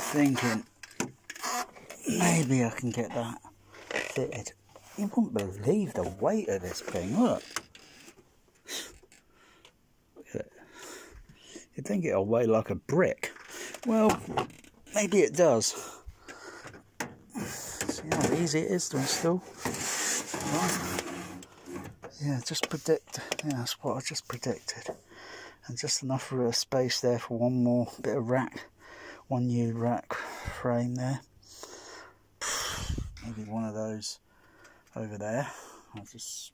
thinking maybe I can get that fitted. You wouldn't believe the weight of this thing, look. Look at it. You'd think it'll weigh like a brick. Well, maybe it does. See how easy it is to install? Right. Yeah, just predict. Yeah, that's what I just predicted. And just enough of a space there for one more bit of rack. One new rack frame there. Maybe one of those over there. I just,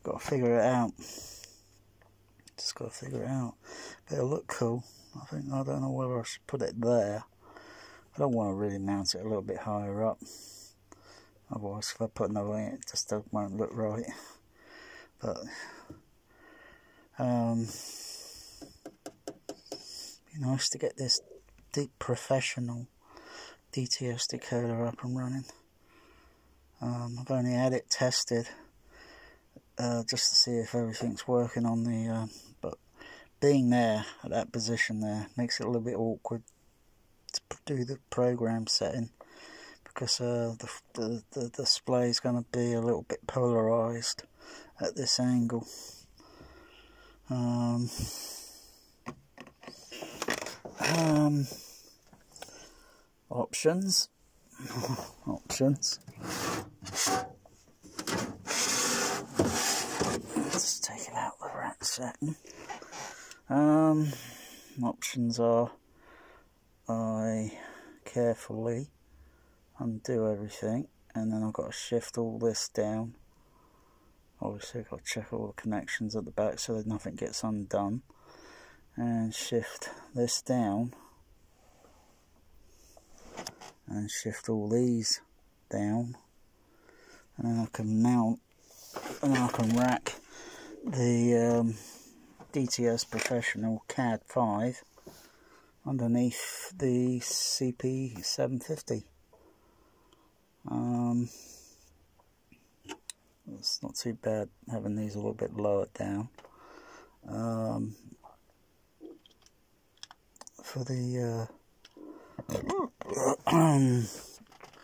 got to figure it out. Just got to figure it out. But it'll look cool. I don't know whether I should put it there. I don't want to really mount it a little bit higher up. Otherwise, if I put another in, it just won't look right. But be nice to get this deep professional DTS decoder up and running. I've only had it tested just to see if everything's working on the but being there at that position there makes it a little bit awkward to do the program setting, because the display is going to be a little bit polarized at this angle. Options. Let's take it out of the rack setting. Options are I carefully undo everything, and then I've got to shift all this down. Obviously I've got to check all the connections at the back so that nothing gets undone, and shift this down, and shift all these down, and then I can mount, and then I can rack the DTS Professional CAD 5 underneath the CP750. It's not too bad having these a little bit lower down. For the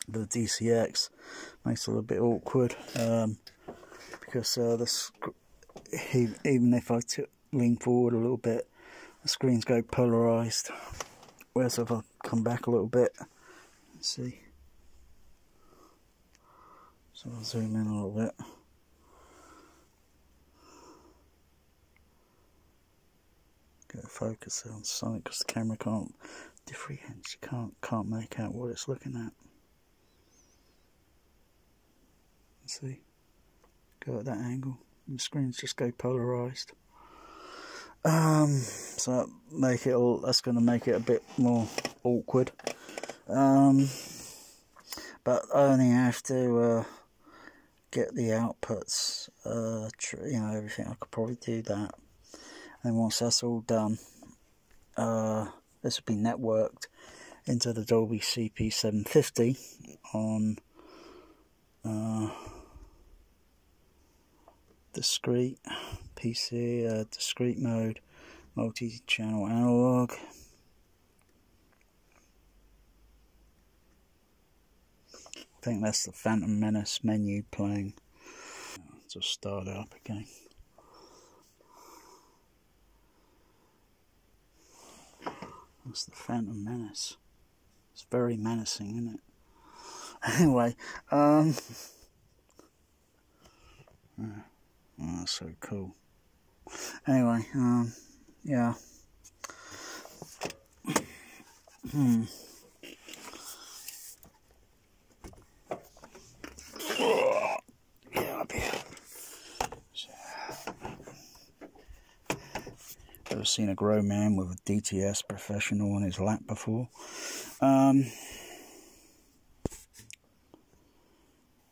DCX makes it a little bit awkward, because even if I lean forward a little bit, the screens go polarized. Whereas if I come back a little bit, let's see, so I'll zoom in a little bit. Get a focus on something because the camera can't differentiate, can't make out what it's looking at. See, go at that angle, and the screens just go polarized. So that's going to make it a bit more awkward. But I only have to get the outputs, everything. I could probably do that. And once that's all done, this will be networked into the Dolby CP750 on discrete PC, discrete mode, multi-channel analog. I think that's the Phantom Menace menu playing. Just start it up again. That's the Phantom Menace. It's very menacing, isn't it? Anyway, oh, that's so cool. Anyway, yeah. Yeah, up here. Ever seen a grown man with a DTS Professional on his lap before?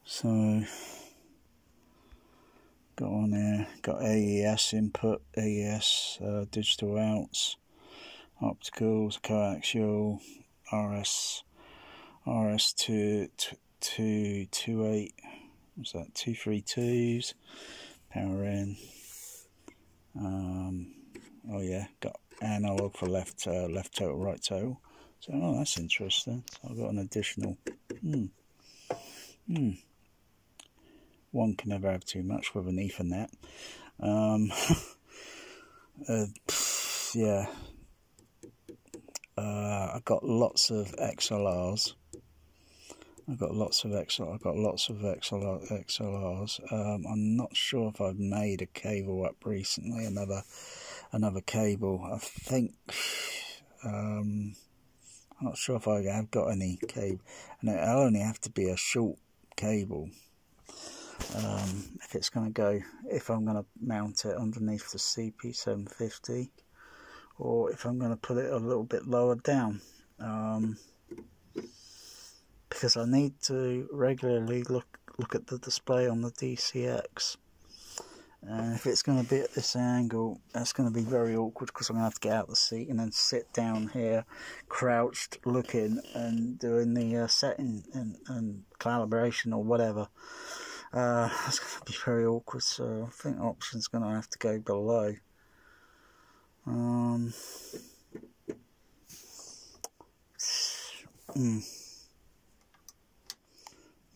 So got on there, got AES input, AES digital outs, opticals, coaxial, RS228, what's that, 232s, power in. Oh yeah, got analog for left total, right total, So, oh, that's interesting. So I've got an additional. One can never have too much with an Ethernet. Yeah. I've got lots of XLRs. I've got lots of XLRs. I'm not sure if I've made a cable up recently. Another cable. I think. I'm not sure if I have got any cable, and it'll only have to be a short cable. If it's going to go, if I'm going to mount it underneath the CP750, or if I'm going to put it a little bit lower down, because I need to regularly look at the display on the DCX, and if it's going to be at this angle, that's going to be very awkward, because I'm going to have to get out of the seat and then sit down here, crouched, looking and doing the setting and calibration or whatever. That's going to be very awkward, so I think option's going to have to go below.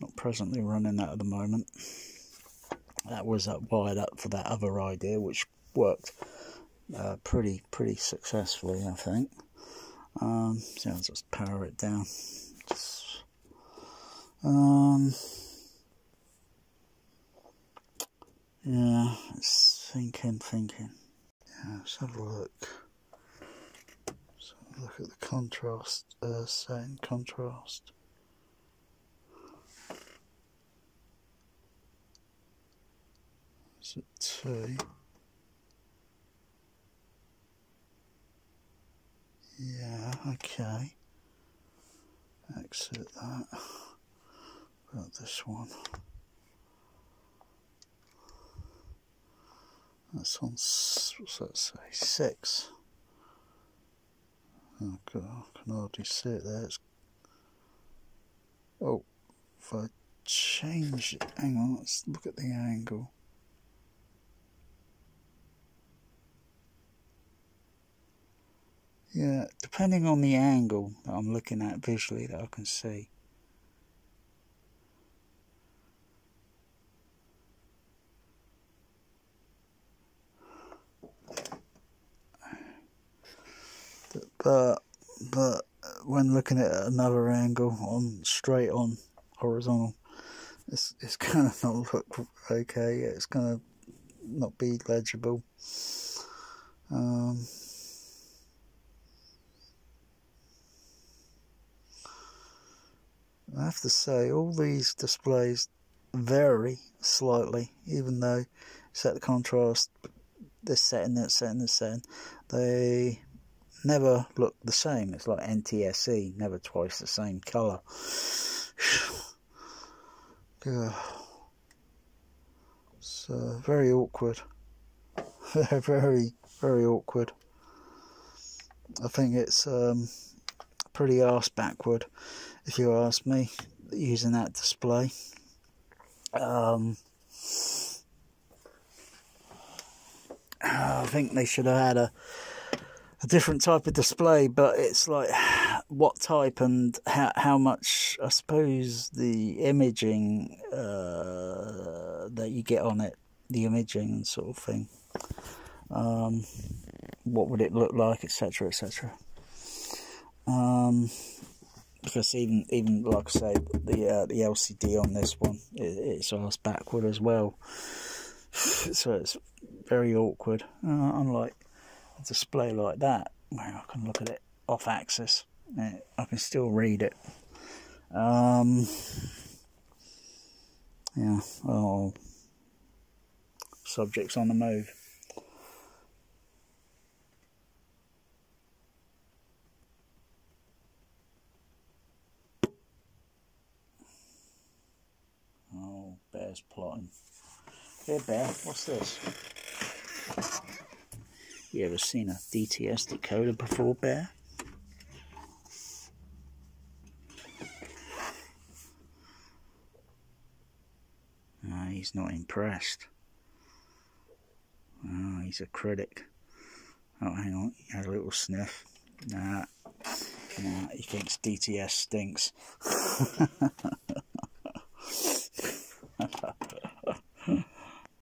Not presently running that at the moment. That was wired up for that other idea, which worked pretty successfully, I think. So I'll just power it down. Yeah, it's thinking. Yeah, let's have a look. So look at the contrast, setting contrast. Is it 2? Yeah, okay. Exit that. Got this one. That's on, what's that say? 6. Oh god, I can hardly see it there. Oh, if I change it, hang on, let's look at the angle. Yeah, depending on the angle that I'm looking at visually that I can see. But when looking at another angle, straight on horizontal, it's gonna not look okay. It's gonna not be legible. I have to say, all these displays vary slightly, even though set the contrast, this setting, that setting, this setting, they never look the same. It's like NTSC, never twice the same colour. So very awkward. very awkward. I think it's pretty arse backward, if you ask me, using that display. I think they should have had a different type of display, but it's like what type and how much, I suppose, the imaging that you get on it, the imaging sort of thing, what would it look like, etc, etc. Because even like I say, the LCD on this one, it's arse backward as well, so it's very awkward, unlike a display like that where I can look at it off axis, I can still read it. Yeah, oh, subjects on the move. Oh, Bear's plotting. Here, Bear, what's this? You ever seen a DTS decoder before, Bear? No, he's not impressed. Oh, he's a critic. Oh, hang on, he had a little sniff. Nah, Nah, he thinks DTS stinks.